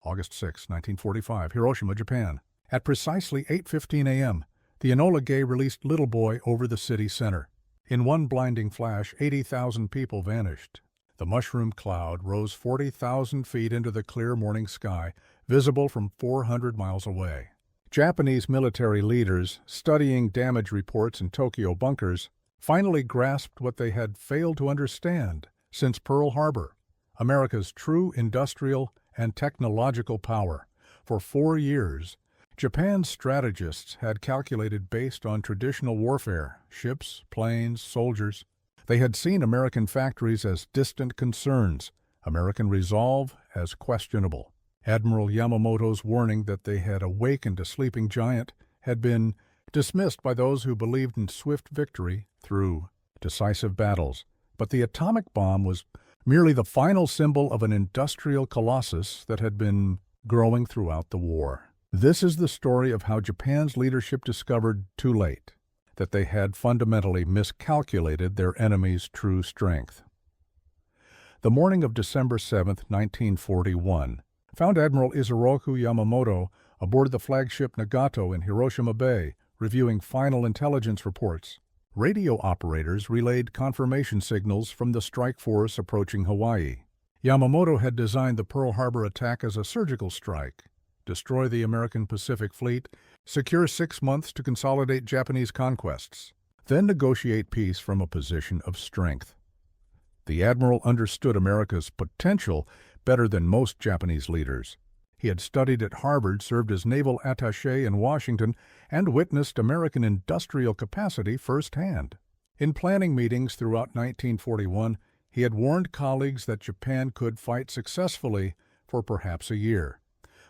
August 6, 1945, Hiroshima, Japan. At precisely 8:15 a.m., the Enola Gay released Little Boy over the city center. In one blinding flash, 80,000 people vanished. The mushroom cloud rose 40,000 feet into the clear morning sky, visible from 400 miles away. Japanese military leaders, studying damage reports in Tokyo bunkers, finally grasped what they had failed to understand since Pearl Harbor: America's true industrial and technological power. For 4 years, Japan's strategists had calculated based on traditional warfare, ships, planes, soldiers. They had seen American factories as distant concerns, American resolve as questionable. Admiral Yamamoto's warning that they had awakened a sleeping giant had been dismissed by those who believed in swift victory through decisive battles. But the atomic bomb was merely the final symbol of an industrial colossus that had been growing throughout the war. This is the story of how Japan's leadership discovered too late that they had fundamentally miscalculated their enemy's true strength. The morning of December 7, 1941, found Admiral Isoroku Yamamoto aboard the flagship Nagato in Hiroshima Bay, reviewing final intelligence reports. Radio operators relayed confirmation signals from the strike force approaching Hawaii. Yamamoto had designed the Pearl Harbor attack as a surgical strike: destroy the American Pacific Fleet, secure 6 months to consolidate Japanese conquests, then negotiate peace from a position of strength. The admiral understood America's potential better than most Japanese leaders. He had studied at Harvard, served as naval attaché in Washington, and witnessed American industrial capacity firsthand. In planning meetings throughout 1941, he had warned colleagues that Japan could fight successfully for perhaps a year.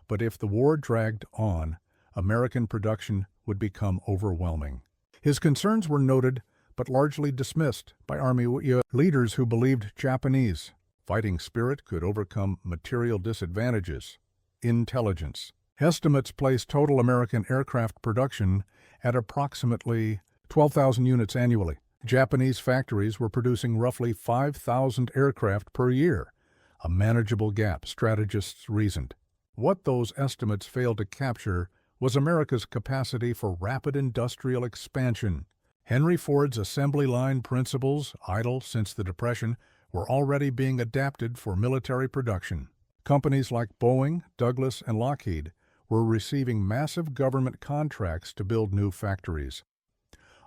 But if the war dragged on, American production would become overwhelming. His concerns were noted but largely dismissed by Army leaders who believed Japanese fighting spirit could overcome material disadvantages. Intelligence estimates placed total American aircraft production at approximately 12,000 units annually. Japanese factories were producing roughly 5,000 aircraft per year, a manageable gap, strategists reasoned. What those estimates failed to capture was America's capacity for rapid industrial expansion. Henry Ford's assembly line principles, idle since the Depression, were already being adapted for military production. Companies like Boeing, Douglas, and Lockheed were receiving massive government contracts to build new factories.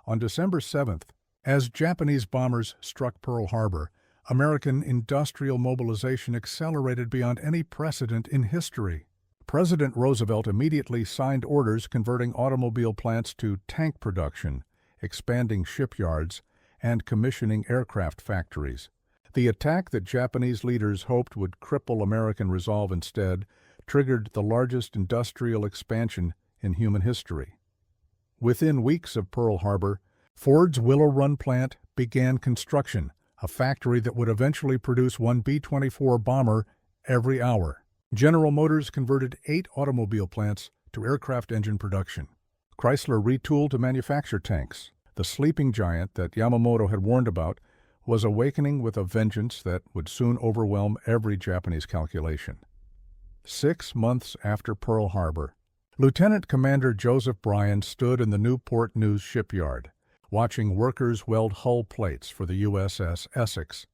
On December 7th, as Japanese bombers struck Pearl Harbor, American industrial mobilization accelerated beyond any precedent in history. President Roosevelt immediately signed orders converting automobile plants to tank production, expanding shipyards, and commissioning aircraft factories. The attack that Japanese leaders hoped would cripple American resolve instead triggered the largest industrial expansion in human history. Within weeks of Pearl Harbor, Ford's Willow Run plant began construction, a factory that would eventually produce one B-24 bomber every hour. General Motors converted 8 automobile plants to aircraft engine production. Chrysler retooled to manufacture tanks. The sleeping giant that Yamamoto had warned about was awakening with a vengeance that would soon overwhelm every Japanese calculation. 6 months after Pearl Harbor, Lieutenant Commander Joseph Bryan stood in the Newport News shipyard, watching workers weld hull plates for the USS Essex.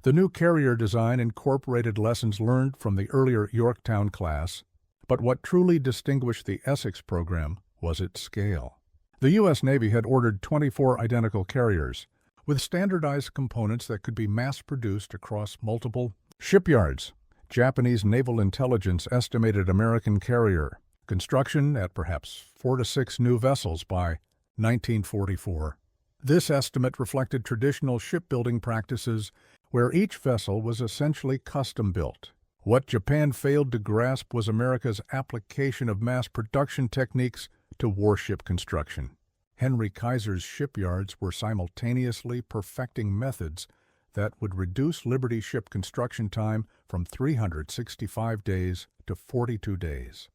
The new carrier design incorporated lessons learned from the earlier Yorktown class, but what truly distinguished the Essex program was its scale. The U.S. Navy had ordered 24 identical carriers, with standardized components that could be mass-produced across multiple shipyards. Japanese naval intelligence estimated American carrier construction at perhaps 4 to 6 new vessels by 1944. This estimate reflected traditional shipbuilding practices where each vessel was essentially custom-built. What Japan failed to grasp was America's application of mass production techniques to warship construction. Henry Kaiser's shipyards were simultaneously perfecting methods that would reduce Liberty ship construction time from 365 days to 42 days.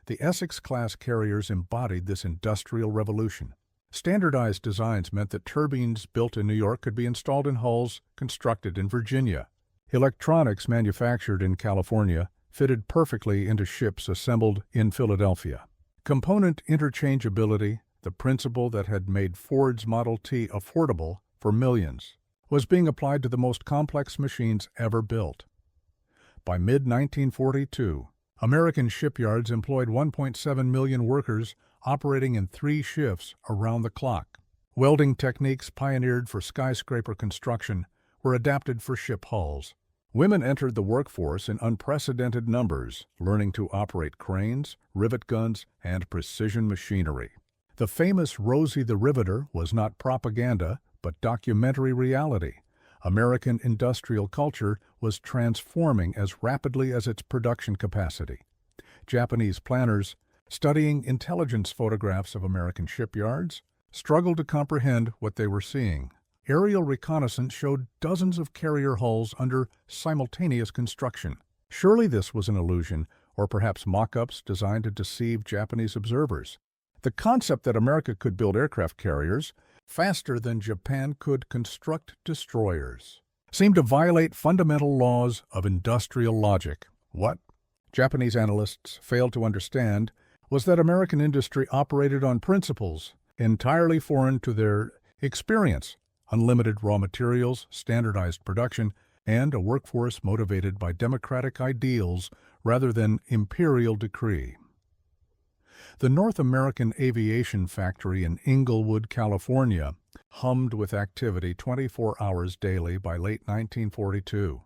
The Essex-class carriers embodied this industrial revolution. Standardized designs meant that turbines built in New York could be installed in hulls constructed in Virginia. Electronics manufactured in California fitted perfectly into ships assembled in Philadelphia. Component interchangeability, the principle that had made Ford's Model T affordable for millions, was being applied to the most complex machines ever built. By mid-1942, American shipyards employed 1.7 million workers operating in 3 shifts around the clock. Welding techniques pioneered for skyscraper construction were adapted for ship hulls. Women entered the workforce in unprecedented numbers, learning to operate cranes, rivet guns, and precision machinery. The famous Rosie the Riveter was not propaganda, but documentary reality. American industrial culture was transforming as rapidly as its production capacity. Japanese planners, studying intelligence photographs of American shipyards, struggled to comprehend what they were seeing. Aerial reconnaissance showed dozens of carrier hulls under simultaneous construction. Surely this was an illusion, or perhaps mock-ups designed to deceive Japanese observers. The concept that America could build aircraft carriers faster than Japan could construct destroyers seemed to violate fundamental laws of industrial logic. What Japanese analysts failed to understand was that American industry operated on principles entirely foreign to their experience: unlimited raw materials, standardized production, and a workforce motivated by democratic ideals rather than imperial decree. The North American Aviation Factory in Inglewood, California, hummed with activity 24 hours daily by late 1942.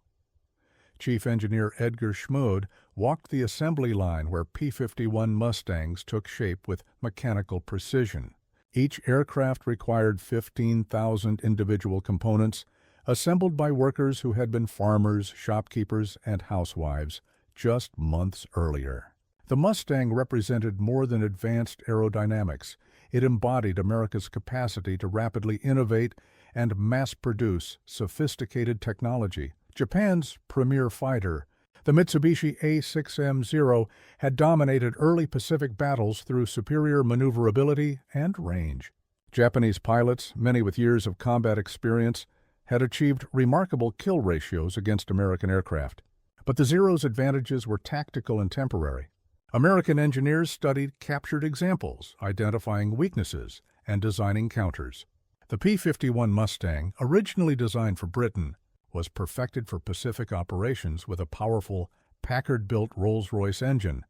Chief Engineer Edgar Schmood walked the assembly line where P-51 Mustangs took shape with mechanical precision. Each aircraft required 15,000 individual components, assembled by workers who had been farmers, shopkeepers, and housewives just months earlier. The Mustang represented more than advanced aerodynamics. It embodied America's capacity to rapidly innovate and mass-produce sophisticated technology. Japan's premier fighter, the Mitsubishi A6M0, had dominated early Pacific battles through superior maneuverability and range. Japanese pilots, many with years of combat experience, had achieved remarkable kill ratios against American aircraft. But the Zero's advantages were tactical and temporary. American engineers studied captured examples, identifying weaknesses, and designing counters. The P-51 Mustang, originally designed for Britain, was perfected for Pacific operations with a powerful Packard-built Rolls-Royce engine.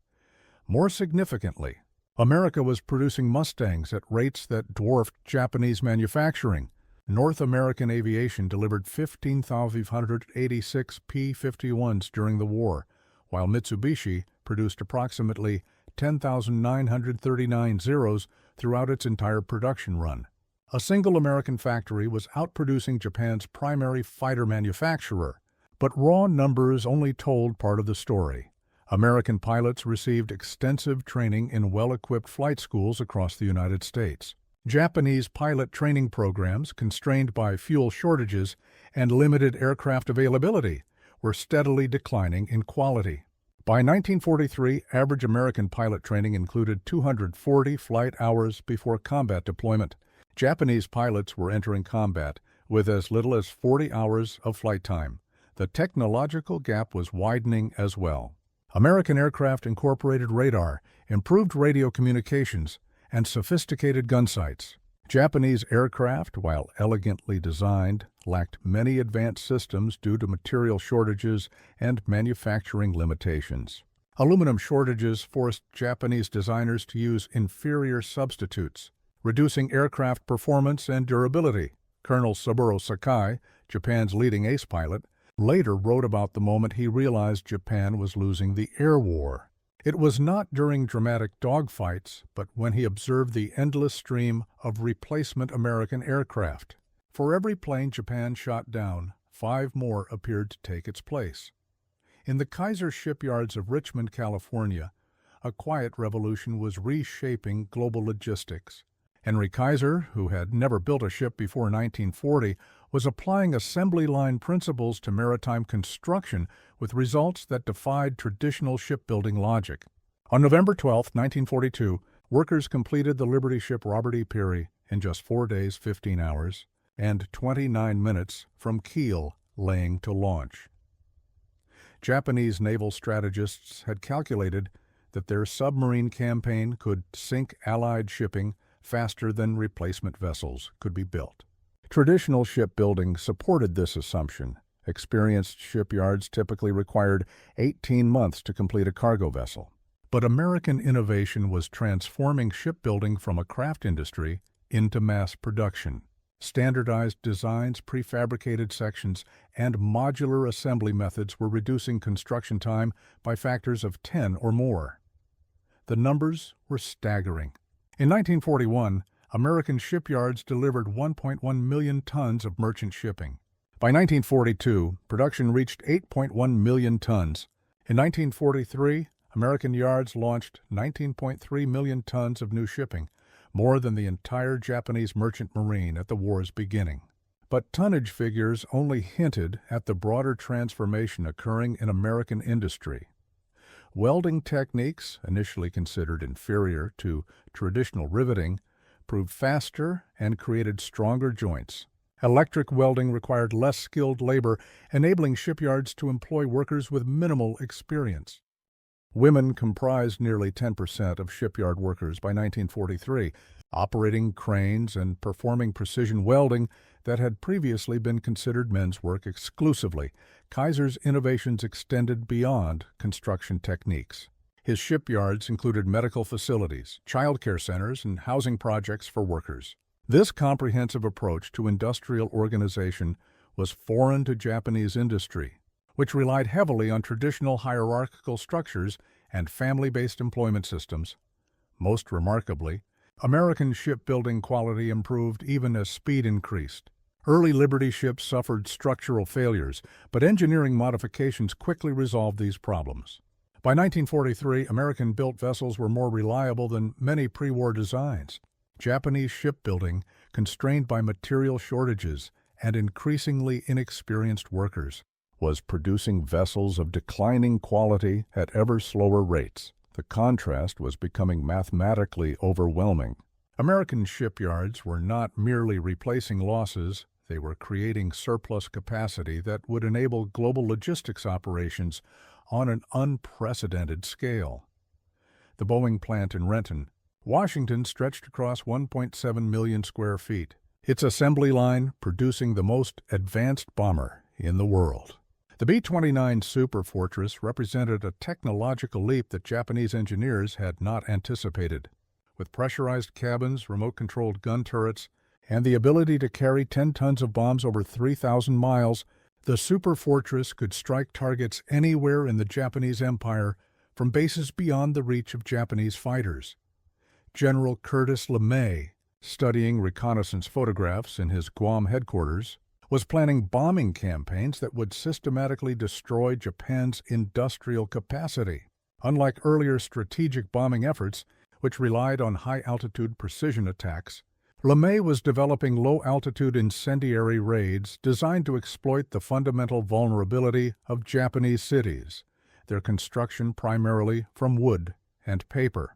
More significantly, America was producing Mustangs at rates that dwarfed Japanese manufacturing. North American aviation delivered 15,586 P-51s during the war, while Mitsubishi produced approximately 10,939 Zeros throughout its entire production run. A single American factory was outproducing Japan's primary fighter manufacturer, but raw numbers only told part of the story. American pilots received extensive training in well-equipped flight schools across the United States. Japanese pilot training programs, constrained by fuel shortages and limited aircraft availability, were steadily declining in quality. By 1943, average American pilot training included 240 flight hours before combat deployment. Japanese pilots were entering combat with as little as 40 hours of flight time. The technological gap was widening as well. American aircraft incorporated radar, improved radio communications, and sophisticated gun sights. Japanese aircraft, while elegantly designed, lacked many advanced systems due to material shortages and manufacturing limitations. Aluminum shortages forced Japanese designers to use inferior substitutes, reducing aircraft performance and durability. Colonel Saburo Sakai, Japan's leading ace pilot, later wrote about the moment he realized Japan was losing the air war. It was not during dramatic dogfights, but when he observed the endless stream of replacement American aircraft. For every plane Japan shot down, 5 more appeared to take its place. In the Kaiser shipyards of Richmond, California, a quiet revolution was reshaping global logistics. Henry Kaiser, who had never built a ship before 1940, was applying assembly line principles to maritime construction with results that defied traditional shipbuilding logic. On November 12, 1942, workers completed the Liberty ship Robert E. Peary in just 4 days, 15 hours, and 29 minutes from keel laying to launch. Japanese naval strategists had calculated that their submarine campaign could sink Allied shipping faster than replacement vessels could be built. Traditional shipbuilding supported this assumption. Experienced shipyards typically required 18 months to complete a cargo vessel. But American innovation was transforming shipbuilding from a craft industry into mass production. Standardized designs, prefabricated sections, and modular assembly methods were reducing construction time by factors of 10 or more. The numbers were staggering. In 1941, American shipyards delivered 1.1 million tons of merchant shipping. By 1942, production reached 8.1 million tons. In 1943, American yards launched 19.3 million tons of new shipping, more than the entire Japanese merchant marine at the war's beginning. But tonnage figures only hinted at the broader transformation occurring in American industry. Welding techniques, initially considered inferior to traditional riveting, proved faster and created stronger joints. Electric welding required less skilled labor, enabling shipyards to employ workers with minimal experience. Women comprised nearly 10% of shipyard workers by 1943, operating cranes and performing precision welding that had previously been considered men's work exclusively. Kaiser's innovations extended beyond construction techniques. His shipyards included medical facilities, child care centers, and housing projects for workers. This comprehensive approach to industrial organization was foreign to Japanese industry, which relied heavily on traditional hierarchical structures and family-based employment systems. Most remarkably, American shipbuilding quality improved even as speed increased. Early Liberty ships suffered structural failures, but engineering modifications quickly resolved these problems. By 1943, American-built vessels were more reliable than many pre-war designs. Japanese shipbuilding, constrained by material shortages and increasingly inexperienced workers, was producing vessels of declining quality at ever slower rates. The contrast was becoming mathematically overwhelming. American shipyards were not merely replacing losses, they were creating surplus capacity that would enable global logistics operations on an unprecedented scale. The Boeing plant in Renton, Washington, stretched across 1.7 million square feet, its assembly line producing the most advanced bomber in the world. The B-29 Superfortress represented a technological leap that Japanese engineers had not anticipated. With pressurized cabins, remote-controlled gun turrets, and the ability to carry 10 tons of bombs over 3,000 miles, the Superfortress could strike targets anywhere in the Japanese Empire from bases beyond the reach of Japanese fighters. General Curtis LeMay, studying reconnaissance photographs in his Guam headquarters, was planning bombing campaigns that would systematically destroy Japan's industrial capacity. Unlike earlier strategic bombing efforts, which relied on high-altitude precision attacks, LeMay was developing low-altitude incendiary raids designed to exploit the fundamental vulnerability of Japanese cities, their construction primarily from wood and paper.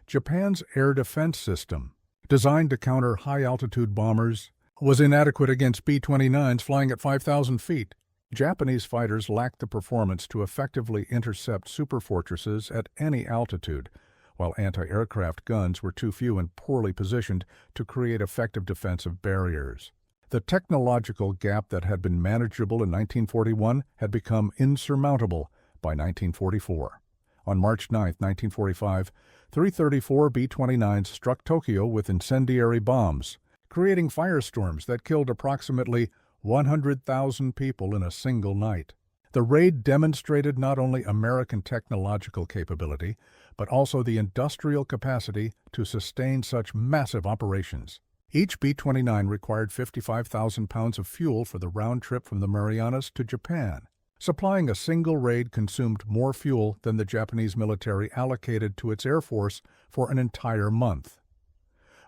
Japan's air defense system, designed to counter high-altitude bombers, was inadequate against B-29s flying at 5,000 feet. Japanese fighters lacked the performance to effectively intercept superfortresses at any altitude, while anti-aircraft guns were too few and poorly positioned to create effective defensive barriers. The technological gap that had been manageable in 1941 had become insurmountable by 1944. On March 9, 1945, 334 B-29s struck Tokyo with incendiary bombs, creating firestorms that killed approximately 100,000 people in a single night. The raid demonstrated not only American technological capability, but also the industrial capacity to sustain such massive operations. Each B-29 required 55,000 pounds of fuel for the round trip from the Marianas to Japan. Supplying a single raid consumed more fuel than the Japanese military allocated to its air force for an entire month.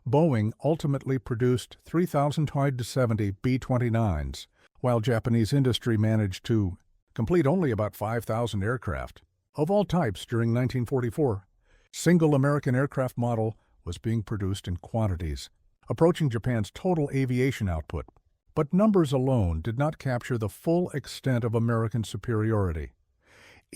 Boeing ultimately produced 3,070 B-29s, while Japanese industry managed to complete only about 5,000 aircraft. Of all types during 1944, single American aircraft model was being produced in quantities, approaching Japan's total aviation output. But numbers alone did not capture the full extent of American superiority.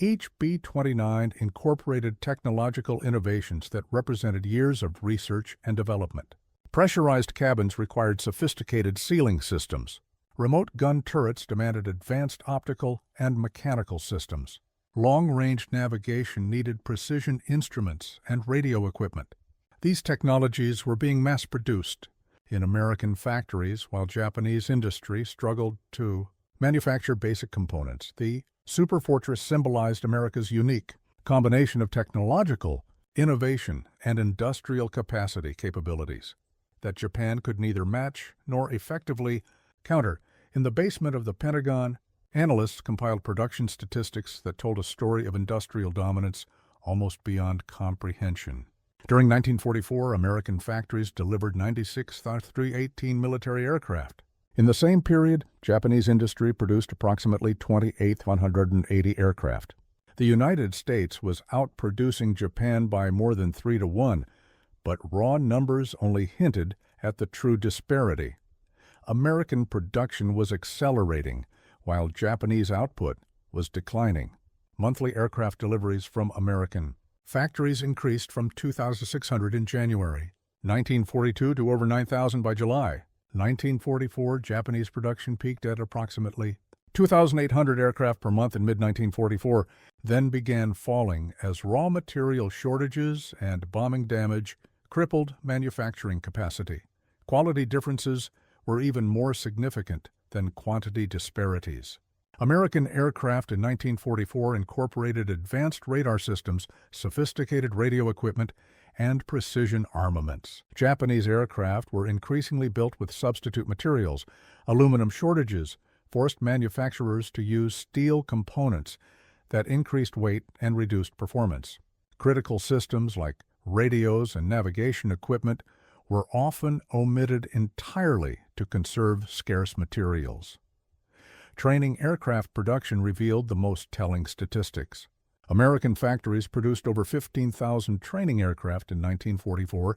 Each B-29 incorporated technological innovations that represented years of research and development. Pressurized cabins required sophisticated sealing systems. Remote gun turrets demanded advanced optical and mechanical systems. Long-range navigation needed precision instruments and radio equipment. These technologies were being mass-produced in American factories while Japanese industry struggled to manufacture basic components. The superfortress symbolized America's unique combination of technological innovation and industrial capabilities that Japan could neither match nor effectively counter. In the basement of the Pentagon, analysts compiled production statistics that told a story of industrial dominance almost beyond comprehension. During 1944, American factories delivered 96 A318 military aircraft. In the same period, Japanese industry produced approximately 28,180 aircraft. The United States was outproducing Japan by more than 3 to 1, but raw numbers only hinted at the true disparity. American production was accelerating, while Japanese output was declining. Monthly aircraft deliveries from American factories increased from 2,600 in January 1942 to over 9,000 by July 1944. Japanese production peaked at approximately 2,800 aircraft per month in mid-1944, then began falling as raw material shortages and bombing damage crippled manufacturing capacity. Quality differences were even more significant than quantity disparities. American aircraft in 1944 incorporated advanced radar systems, sophisticated radio equipment, and precision armaments. Japanese aircraft were increasingly built with substitute materials. Aluminum shortages forced manufacturers to use steel components that increased weight and reduced performance. Critical systems like radios and navigation equipment were often omitted entirely to conserve scarce materials. Training aircraft production revealed the most telling statistics. American factories produced over 15,000 training aircraft in 1944,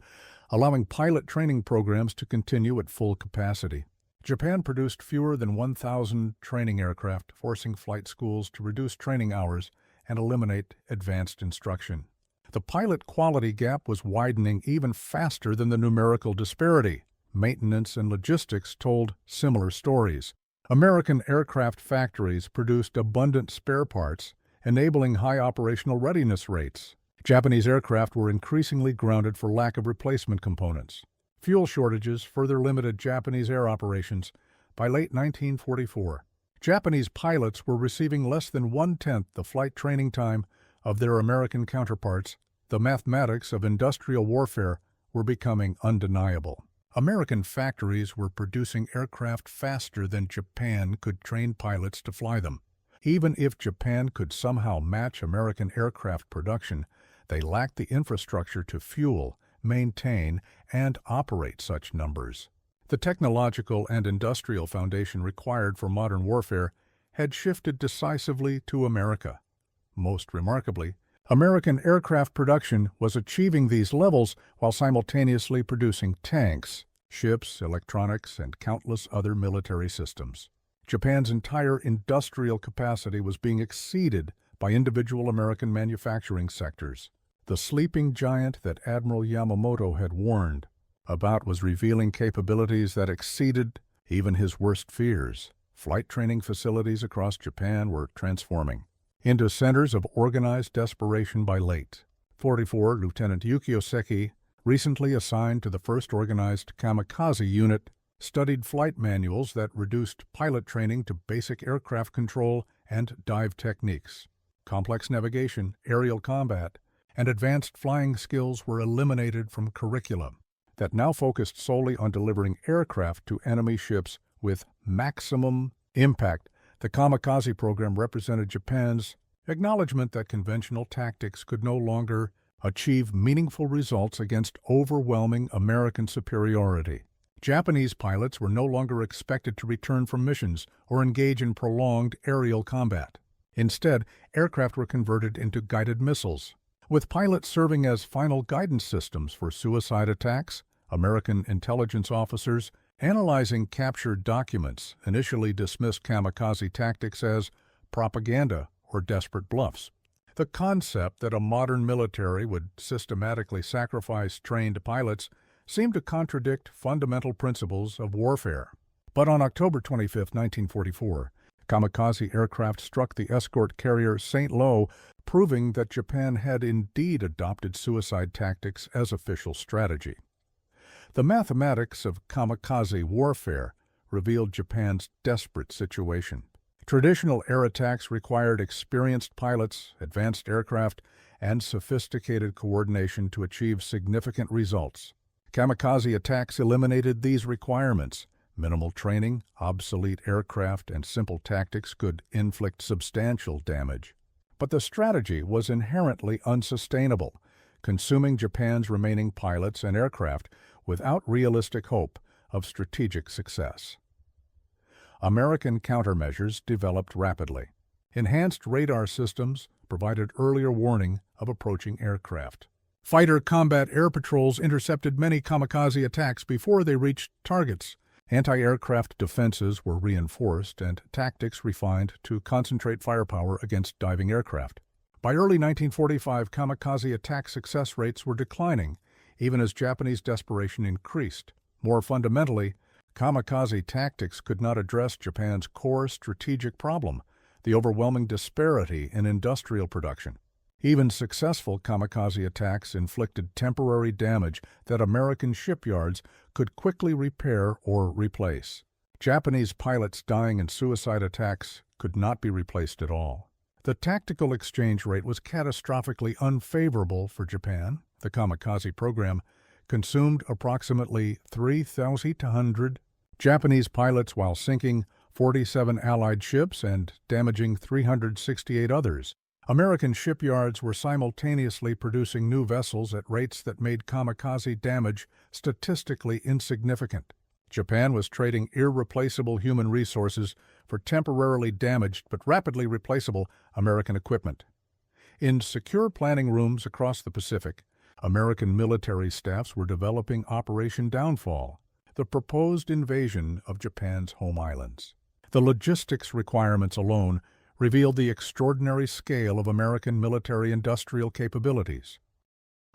allowing pilot training programs to continue at full capacity. Japan produced fewer than 1,000 training aircraft, forcing flight schools to reduce training hours and eliminate advanced instruction. The pilot quality gap was widening even faster than the numerical disparity. Maintenance and logistics told similar stories. American aircraft factories produced abundant spare parts, enabling high operational readiness rates. Japanese aircraft were increasingly grounded for lack of replacement components. Fuel shortages further limited Japanese air operations. By late 1944, Japanese pilots were receiving less than 1/10 the flight training time of their American counterparts. The mathematics of industrial warfare were becoming undeniable. American factories were producing aircraft faster than Japan could train pilots to fly them. Even if Japan could somehow match American aircraft production, they lacked the infrastructure to fuel, maintain, and operate such numbers. The technological and industrial foundation required for modern warfare had shifted decisively to America. Most remarkably, American aircraft production was achieving these levels while simultaneously producing tanks, ships, electronics, and countless other military systems. Japan's entire industrial capacity was being exceeded by individual American manufacturing sectors. The sleeping giant that Admiral Yamamoto had warned about was revealing capabilities that exceeded even his worst fears. Flight training facilities across Japan were transforming into centers of organized desperation. By late 44, Lieutenant Yukio Seki, recently assigned to the first organized kamikaze unit, studied flight manuals that reduced pilot training to basic aircraft control and dive techniques. Complex navigation, aerial combat, and advanced flying skills were eliminated from curricula that now focused solely on delivering aircraft to enemy ships with maximum impact. The kamikaze program represented Japan's acknowledgement that conventional tactics could no longer achieve meaningful results against overwhelming American superiority. Japanese pilots were no longer expected to return from missions or engage in prolonged aerial combat. Instead, aircraft were converted into guided missiles. With pilots serving as final guidance systems for suicide attacks, American intelligence officers analyzing captured documents initially dismissed kamikaze tactics as propaganda or desperate bluffs. The concept that a modern military would systematically sacrifice trained pilots seemed to contradict fundamental principles of warfare. But on October 25, 1944, kamikaze aircraft struck the escort carrier St. Lo, proving that Japan had indeed adopted suicide tactics as official strategy. The mathematics of kamikaze warfare revealed Japan's desperate situation. Traditional air attacks required experienced pilots, advanced aircraft, and sophisticated coordination to achieve significant results. Kamikaze attacks eliminated these requirements. Minimal training, obsolete aircraft, and simple tactics could inflict substantial damage. But the strategy was inherently unsustainable, consuming Japan's remaining pilots and aircraft without realistic hope of strategic success. American countermeasures developed rapidly. Enhanced radar systems provided earlier warning of approaching aircraft. Fighter combat air patrols intercepted many kamikaze attacks before they reached targets. Anti-aircraft defenses were reinforced and tactics refined to concentrate firepower against diving aircraft. By early 1945, kamikaze attack success rates were declining, even as Japanese desperation increased. More fundamentally, kamikaze tactics could not address Japan's core strategic problem, the overwhelming disparity in industrial production. Even successful kamikaze attacks inflicted temporary damage that American shipyards could quickly repair or replace. Japanese pilots dying in suicide attacks could not be replaced at all. The tactical exchange rate was catastrophically unfavorable for Japan. The kamikaze program consumed approximately 3,800 Japanese pilots while sinking 47 Allied ships and damaging 368 others. American shipyards were simultaneously producing new vessels at rates that made kamikaze damage statistically insignificant. Japan was trading irreplaceable human resources for temporarily damaged but rapidly replaceable American equipment. In secure planning rooms across the Pacific, American military staffs were developing Operation Downfall, the proposed invasion of Japan's home islands. The logistics requirements alone revealed the extraordinary scale of American military-industrial capabilities.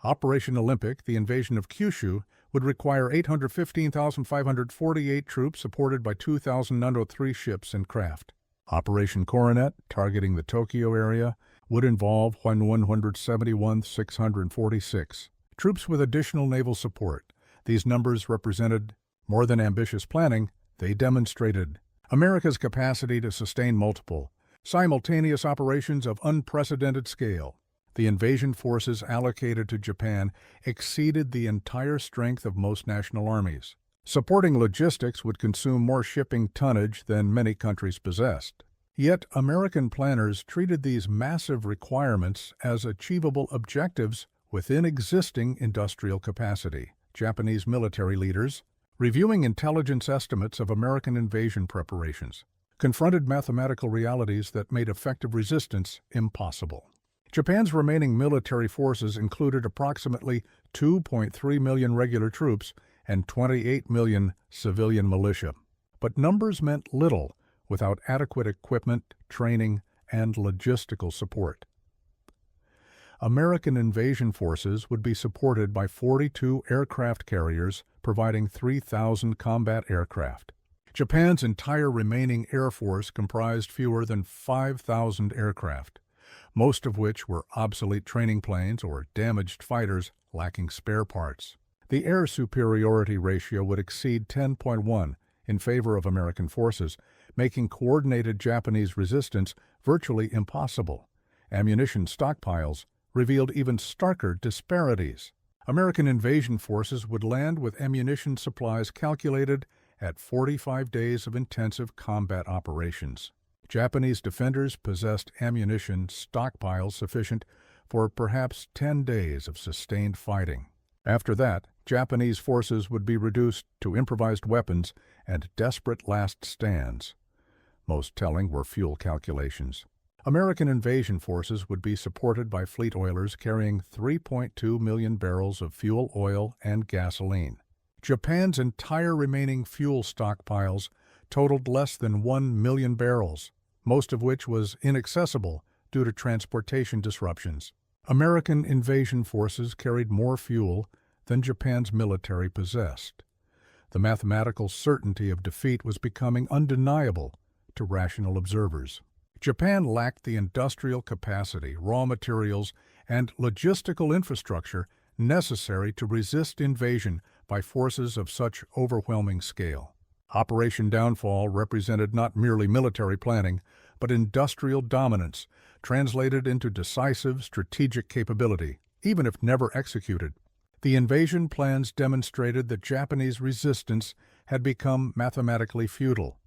Operation Olympic, the invasion of Kyushu, would require 815,548 troops supported by 2,903 ships and craft. Operation Coronet, targeting the Tokyo area, would involve 171,646 troops with additional naval support. These numbers represented more than ambitious planning. They demonstrated America's capacity to sustain multiple, simultaneous operations of unprecedented scale. The invasion forces allocated to Japan exceeded the entire strength of most national armies. Supporting logistics would consume more shipping tonnage than many countries possessed. Yet American planners treated these massive requirements as achievable objectives within existing industrial capacity. Japanese military leaders, reviewing intelligence estimates of American invasion preparations, confronted mathematical realities that made effective resistance impossible. Japan's remaining military forces included approximately 2.3 million regular troops and 28 million civilian militia. But numbers meant little without adequate equipment, training, and logistical support. American invasion forces would be supported by 42 aircraft carriers providing 3,000 combat aircraft. Japan's entire remaining air force comprised fewer than 5,000 aircraft, most of which were obsolete training planes or damaged fighters lacking spare parts. The air superiority ratio would exceed 10.1 in favor of American forces, making coordinated Japanese resistance virtually impossible. Ammunition stockpiles revealed even starker disparities. American invasion forces would land with ammunition supplies calculated at 45 days of intensive combat operations. Japanese defenders possessed ammunition stockpiles sufficient for perhaps 10 days of sustained fighting. After that, Japanese forces would be reduced to improvised weapons and desperate last stands. Most telling were fuel calculations. American invasion forces would be supported by fleet oilers carrying 3.2 million barrels of fuel oil and gasoline. Japan's entire remaining fuel stockpiles totaled less than 1 million barrels, most of which was inaccessible due to transportation disruptions. American invasion forces carried more fuel than Japan's military possessed. The mathematical certainty of defeat was becoming undeniable to rational observers. Japan lacked the industrial capacity, raw materials, and logistical infrastructure necessary to resist invasion by forces of such overwhelming scale. Operation Downfall represented not merely military planning, but industrial dominance, translated into decisive strategic capability, even if never executed. The invasion plans demonstrated that Japanese resistance had become mathematically futile.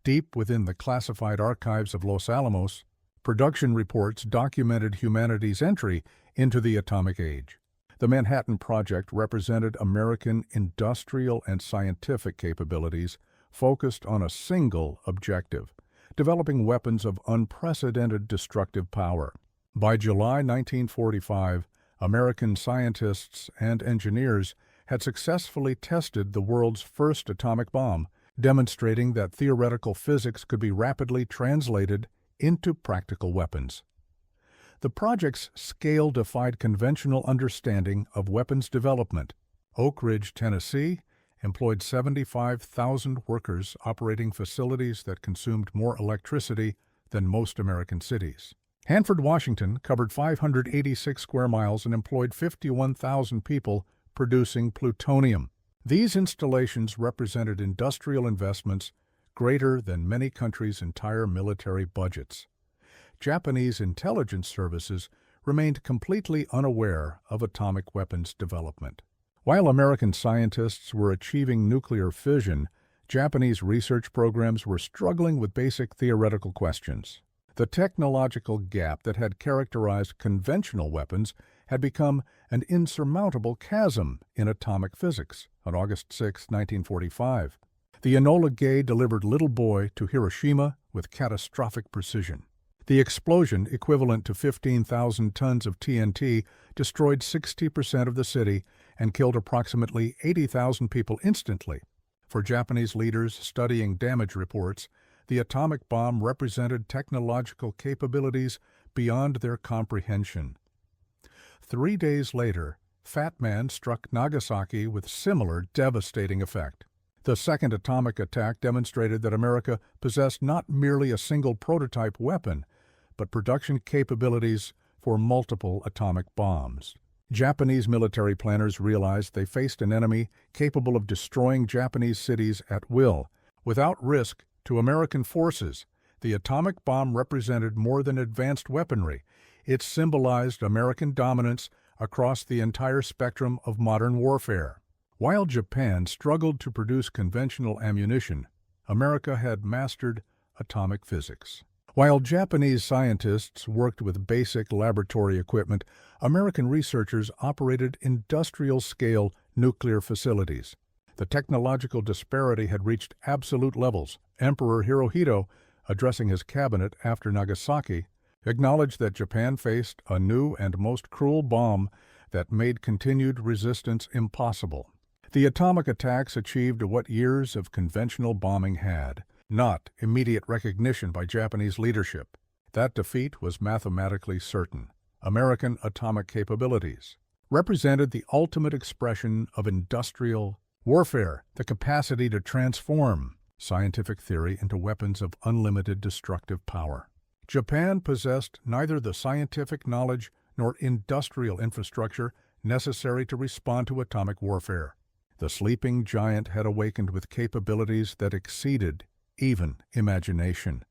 Deep within the classified archives of Los Alamos, production reports documented humanity's entry into the atomic age. The Manhattan Project represented American industrial and scientific capabilities focused on a single objective: developing weapons of unprecedented destructive power. By July 1945, American scientists and engineers had successfully tested the world's first atomic bomb, demonstrating that theoretical physics could be rapidly translated into practical weapons. The project's scale defied conventional understanding of weapons development. Oak Ridge, Tennessee, employed 75,000 workers operating facilities that consumed more electricity than most American cities. Hanford, Washington, covered 586 square miles and employed 51,000 people producing plutonium. These installations represented industrial investments greater than many countries' entire military budgets. Japanese intelligence services remained completely unaware of atomic weapons development. While American scientists were achieving nuclear fission, Japanese research programs were struggling with basic theoretical questions. The technological gap that had characterized conventional weapons had become an insurmountable chasm in atomic physics. On August 6, 1945, the Enola Gay delivered Little Boy to Hiroshima with catastrophic precision. The explosion, equivalent to 15,000 tons of TNT, destroyed 60% of the city and killed approximately 80,000 people instantly. For Japanese leaders studying damage reports, the atomic bomb represented technological capabilities beyond their comprehension. 3 days later, Fat Man struck Nagasaki with similar devastating effect. The second atomic attack demonstrated that America possessed not merely a single prototype weapon, but production capabilities for multiple atomic bombs. Japanese military planners realized they faced an enemy capable of destroying Japanese cities at will, without risk to American forces. The atomic bomb represented more than advanced weaponry. It symbolized American dominance across the entire spectrum of modern warfare. While Japan struggled to produce conventional ammunition, America had mastered atomic physics. While Japanese scientists worked with basic laboratory equipment, American researchers operated industrial-scale nuclear facilities. The technological disparity had reached absolute levels. Emperor Hirohito, addressing his cabinet after Nagasaki, acknowledged that Japan faced a new and most cruel bomb that made continued resistance impossible. The atomic attacks achieved what years of conventional bombing had: not immediate recognition by Japanese leadership. That defeat was mathematically certain. American atomic capabilities represented the ultimate expression of industrial warfare, the capacity to transform scientific theory into weapons of unlimited destructive power. Japan possessed neither the scientific knowledge nor industrial infrastructure necessary to respond to atomic warfare. The sleeping giant had awakened with capabilities that exceeded even imagination.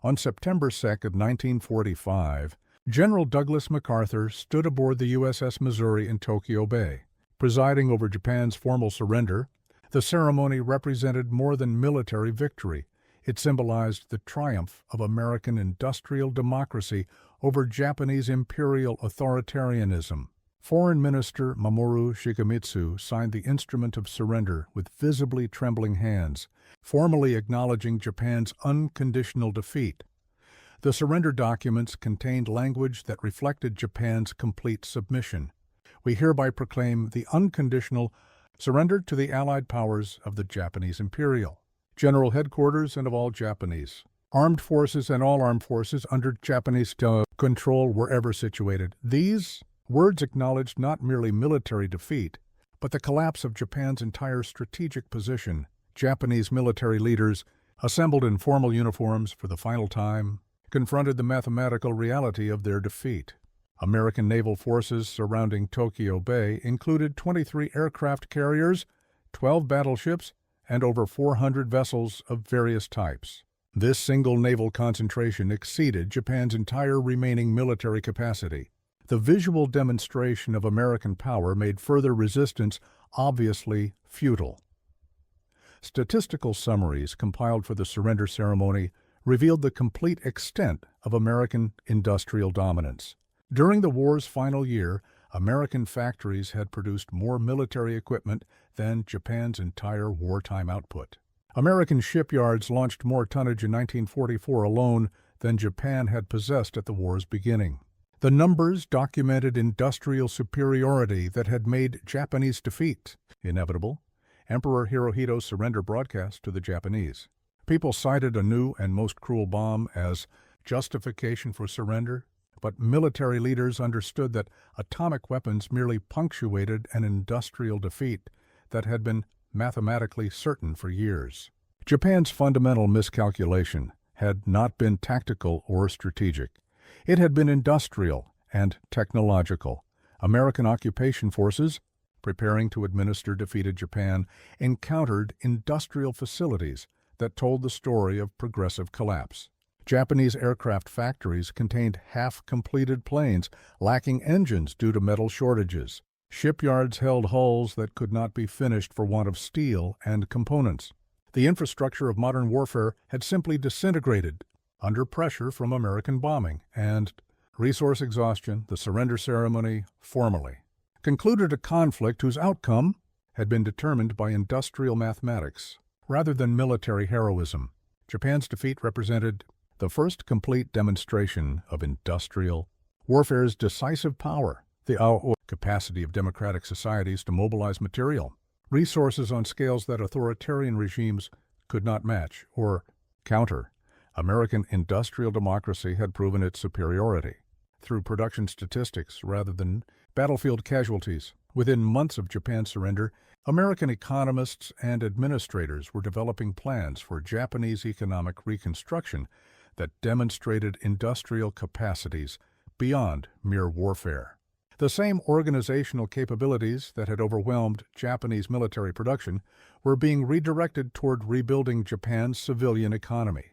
On September 2, 1945, General Douglas MacArthur stood aboard the USS Missouri in Tokyo Bay. Presiding over Japan's formal surrender, the ceremony represented more than military victory. It symbolized the triumph of American industrial democracy over Japanese imperial authoritarianism. Foreign Minister Mamoru Shigemitsu signed the instrument of surrender with visibly trembling hands, formally acknowledging Japan's unconditional defeat. The surrender documents contained language that reflected Japan's complete submission. We hereby proclaim the unconditional surrender to the Allied powers of the Japanese Imperial, General Headquarters, and of all Japanese. armed forces and all armed forces under Japanese control wherever situated. These words acknowledged not merely military defeat, but the collapse of Japan's entire strategic position. Japanese military leaders, assembled in formal uniforms for the final time, confronted the mathematical reality of their defeat. American naval forces surrounding Tokyo Bay included 23 aircraft carriers, 12 battleships, and over 400 vessels of various types. This single naval concentration exceeded Japan's entire remaining military capacity. The visual demonstration of American power made further resistance obviously futile. Statistical summaries compiled for the surrender ceremony revealed the complete extent of American industrial dominance. During the war's final year, American factories had produced more military equipment than Japan's entire wartime output. American shipyards launched more tonnage in 1944 alone than Japan had possessed at the war's beginning. The numbers documented industrial superiority that had made Japanese defeat inevitable. Emperor Hirohito's surrender broadcast to the Japanese. People cited a new and most cruel bomb as justification for surrender, but military leaders understood that atomic weapons merely punctuated an industrial defeat that had been mathematically certain for years. Japan's fundamental miscalculation had not been tactical or strategic. It had been industrial and technological. American occupation forces, preparing to administer defeated Japan, encountered industrial facilities that told the story of progressive collapse. Japanese aircraft factories contained half-completed planes lacking engines due to metal shortages. Shipyards held hulls that could not be finished for want of steel and components. The infrastructure of modern warfare had simply disintegrated under pressure from American bombing and resource exhaustion. The surrender ceremony formally concluded a conflict whose outcome had been determined by industrial mathematics rather than military heroism. Japan's defeat represented the first complete demonstration of industrial warfare's decisive power, the capacity of democratic societies to mobilize material, resources on scales that authoritarian regimes could not match or counter. American industrial democracy had proven its superiority through production statistics rather than battlefield casualties. Within months of Japan's surrender, American economists and administrators were developing plans for Japanese economic reconstruction that demonstrated industrial capacities beyond mere warfare. The same organizational capabilities that had overwhelmed Japanese military production were being redirected toward rebuilding Japan's civilian economy.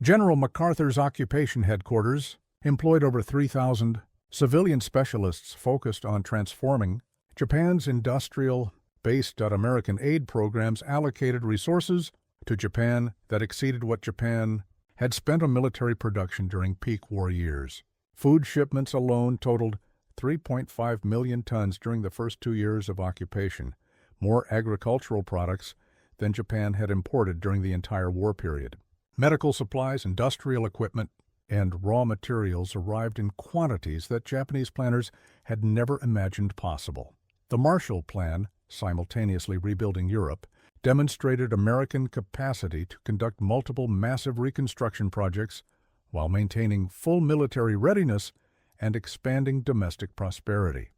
General MacArthur's occupation headquarters employed over 3,000 civilian specialists focused on transforming Japan's industrial based on American aid programs allocated resources to Japan that exceeded what Japan had spent on military production during peak war years. Food shipments alone totaled 3.5 million tons during the first 2 years of occupation, more agricultural products than Japan had imported during the entire war period. Medical supplies, industrial equipment, and raw materials arrived in quantities that Japanese planners had never imagined possible. The Marshall Plan, simultaneously rebuilding Europe, demonstrated American capacity to conduct multiple massive reconstruction projects while maintaining full military readiness and expanding domestic prosperity.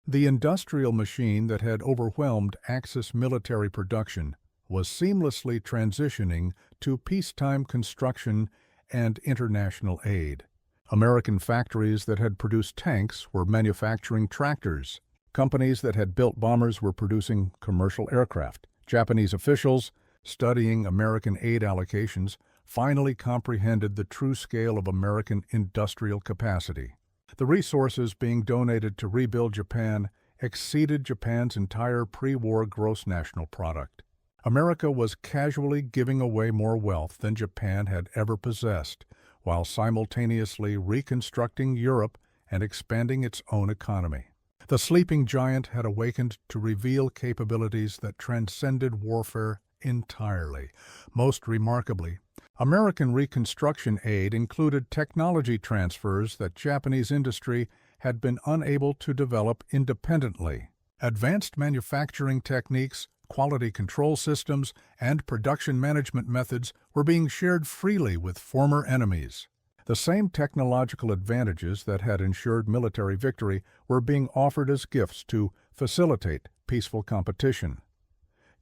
The industrial machine that had overwhelmed Axis military production was seamlessly transitioning to peacetime construction and international aid. American factories that had produced tanks were manufacturing tractors. Companies that had built bombers were producing commercial aircraft. Japanese officials, studying American aid allocations, finally comprehended the true scale of American industrial capacity. The resources being donated to rebuild Japan exceeded Japan's entire pre-war gross national product. America was casually giving away more wealth than Japan had ever possessed, while simultaneously reconstructing Europe and expanding its own economy. The sleeping giant had awakened to reveal capabilities that transcended warfare entirely. Most remarkably, American Reconstruction aid included technology transfers that Japanese industry had been unable to develop independently. Advanced manufacturing techniques Quality control systems and production management methods were being shared freely with former enemies. The same technological advantages that had ensured military victory were being offered as gifts to facilitate peaceful competition.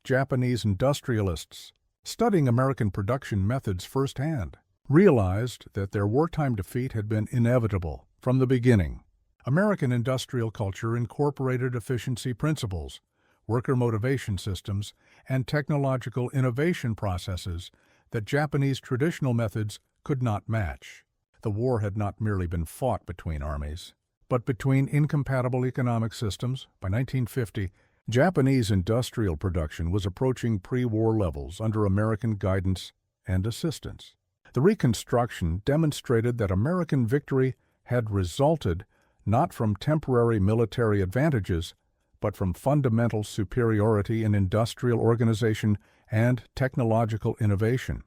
Japanese industrialists, studying American production methods firsthand, realized that their wartime defeat had been inevitable from the beginning. American industrial culture incorporated efficiency principles, worker motivation systems, and technological innovation processes that Japanese traditional methods could not match. The war had not merely been fought between armies, but between incompatible economic systems. By 1950, Japanese industrial production was approaching pre-war levels under American guidance and assistance. The Reconstruction demonstrated that American victory had resulted not from temporary military advantages, but from fundamental superiority in industrial organization and technological innovation.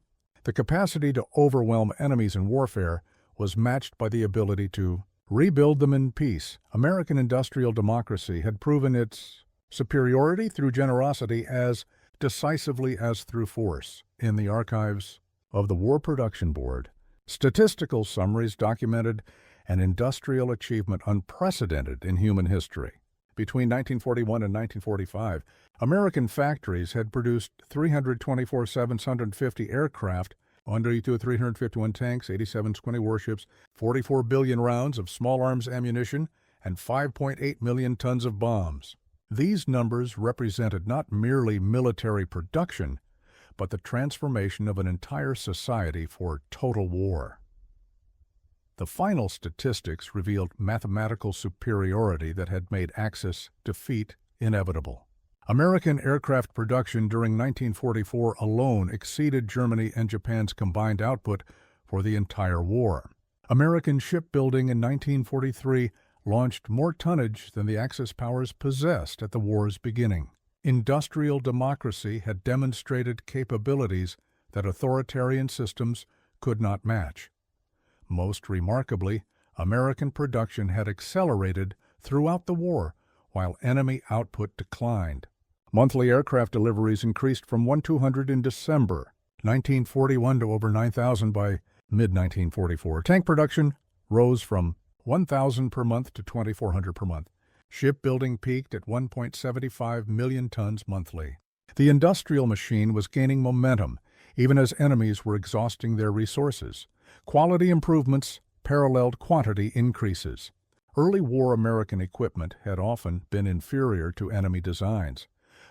The capacity to overwhelm enemies in warfare was matched by the ability to rebuild them in peace. American industrial democracy had proven its superiority through generosity as decisively as through force. In the archives of the War Production Board, statistical summaries documented an industrial achievement unprecedented in human history. Between 1941 and 1945, American factories had produced 324,750 aircraft, 351 tanks, 87 20 warships, 44 billion rounds of small arms ammunition, and 5.8 million tons of bombs. These numbers represented not merely military production, but the transformation of an entire society for total war. The final statistics revealed mathematical superiority that had made Axis defeat inevitable. American aircraft production during 1944 alone exceeded Germany and Japan's combined output for the entire war. American shipbuilding in 1943 launched more tonnage than the Axis powers possessed at the war's beginning. Industrial democracy had demonstrated capabilities that authoritarian systems could not match. Most remarkably, American production had accelerated throughout the war, while enemy output declined. Monthly aircraft deliveries increased from 1,200 in December 1941 to over 9,000 by mid-1944. Tank production rose from 1,000 per month to 2,400 per month. Shipbuilding peaked at 1.75 million tons monthly. The industrial machine was gaining momentum, even as enemies were exhausting their resources. Quality improvements paralleled quantity increases. Early war American equipment had often been inferior to enemy designs,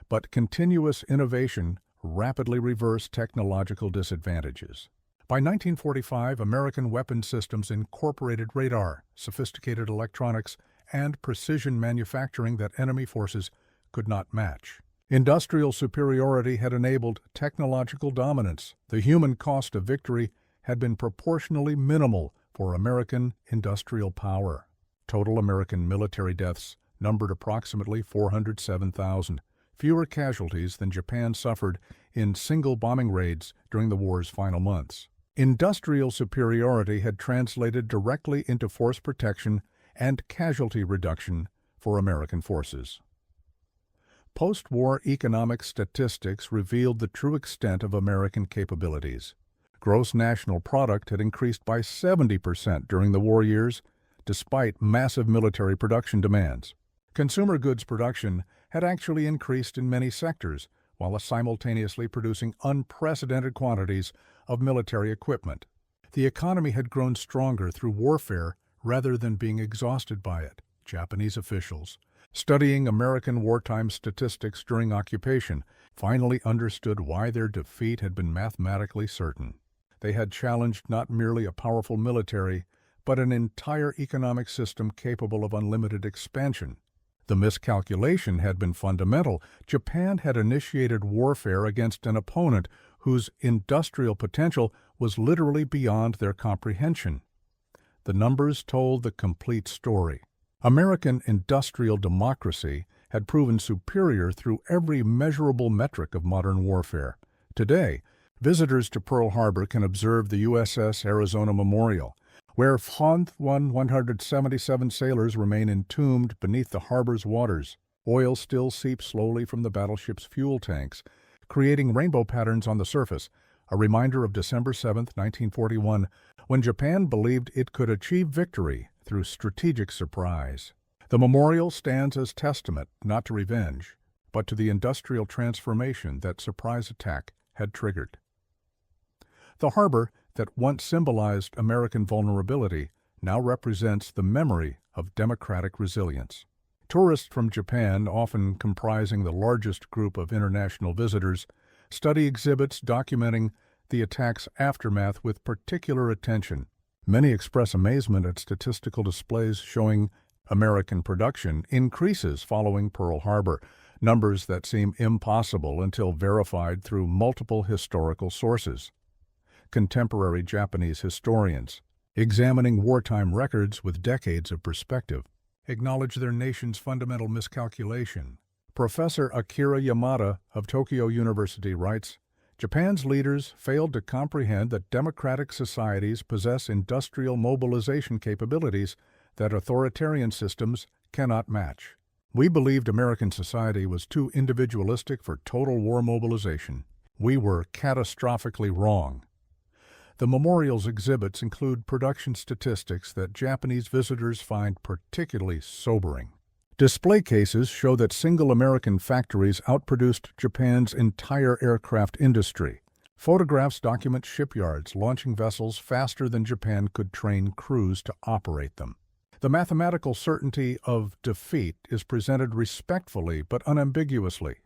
but continuous innovation rapidly reversed technological disadvantages. By 1945, American weapon systems incorporated radar, sophisticated electronics, and precision manufacturing that enemy forces could not match. Industrial superiority had enabled technological dominance. The human cost of victory had been proportionally minimal for American industrial power. Total American military deaths numbered approximately 407,000, fewer casualties than Japan suffered in single bombing raids during the war's final months. Industrial superiority had translated directly into force protection and casualty reduction for American forces. Post-war economic statistics revealed the true extent of American capabilities. Gross national product had increased by 70% during the war years, despite massive military production demands. Consumer goods production had actually increased in many sectors, while simultaneously producing unprecedented quantities of military equipment. The economy had grown stronger through warfare rather than being exhausted by it. Japanese officials, studying American wartime statistics during occupation, finally understood why their defeat had been mathematically certain. They had challenged not merely a powerful military, but an entire economic system capable of unlimited expansion. The miscalculation had been fundamental. Japan had initiated warfare against an opponent whose industrial potential was literally beyond their comprehension. The numbers told the complete story. American industrial democracy had proven superior through every measurable metric of modern warfare. Today, visitors to Pearl Harbor can observe the USS Arizona Memorial, where 177 sailors remain entombed beneath the harbor's waters. Oil still seeps slowly from the battleship's fuel tanks, creating rainbow patterns on the surface, a reminder of December 7, 1941, when Japan believed it could achieve victory through strategic surprise. The memorial stands as testament not to revenge, but to the industrial transformation that surprise attack had triggered. The harbor that once symbolized American vulnerability now represents the memory of democratic resilience. Tourists from Japan, often comprising the largest group of international visitors, study exhibits documenting the attack's aftermath with particular attention. Many express amazement at statistical displays showing American production increases following Pearl Harbor, numbers that seem impossible until verified through multiple historical sources. Contemporary Japanese historians, examining wartime records with decades of perspective, acknowledge their nation's fundamental miscalculation. Professor Akira Yamada of Tokyo University writes, Japan's leaders failed to comprehend that democratic societies possess industrial mobilization capabilities that authoritarian systems cannot match. We believed American society was too individualistic for total war mobilization. We were catastrophically wrong. The memorial's exhibits include production statistics that Japanese visitors find particularly sobering. Display cases show that single American factories outproduced Japan's entire aircraft industry. Photographs document shipyards launching vessels faster than Japan could train crews to operate them. The mathematical certainty of defeat is presented respectfully but unambiguously.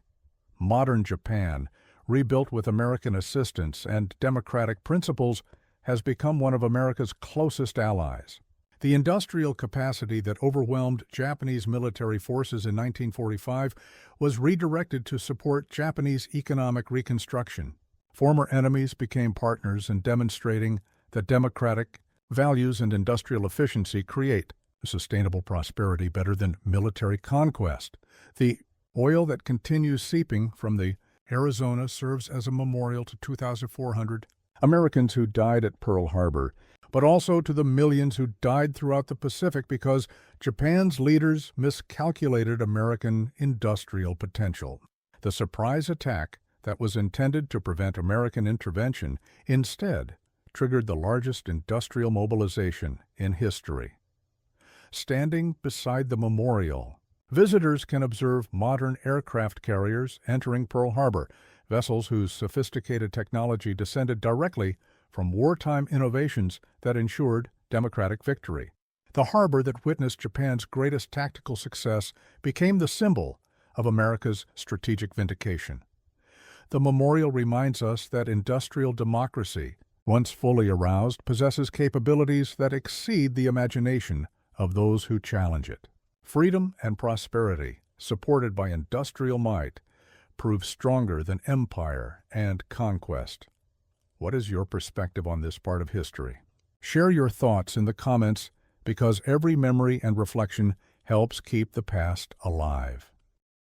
Modern Japan, rebuilt with American assistance and democratic principles, has become one of America's closest allies. The industrial capacity that overwhelmed Japanese military forces in 1945 was redirected to support Japanese economic reconstruction. Former enemies became partners in demonstrating that democratic values and industrial efficiency create sustainable prosperity better than military conquest. The oil that continues seeping from the Arizona serves as a memorial to 2,400 Americans who died at Pearl Harbor, but also to the millions who died throughout the Pacific because Japan's leaders miscalculated American industrial potential. The surprise attack that was intended to prevent American intervention instead triggered the largest industrial mobilization in history. Standing beside the memorial, visitors can observe modern aircraft carriers entering Pearl Harbor, vessels whose sophisticated technology descended directly from wartime innovations that ensured democratic victory. The harbor that witnessed Japan's greatest tactical success became the symbol of America's strategic vindication. The memorial reminds us that industrial democracy, once fully aroused, possesses capabilities that exceed the imagination of those who challenge it. Freedom and prosperity, supported by industrial might, prove stronger than empire and conquest. What is your perspective on this part of history? Share your thoughts in the comments because every memory and reflection helps keep the past alive.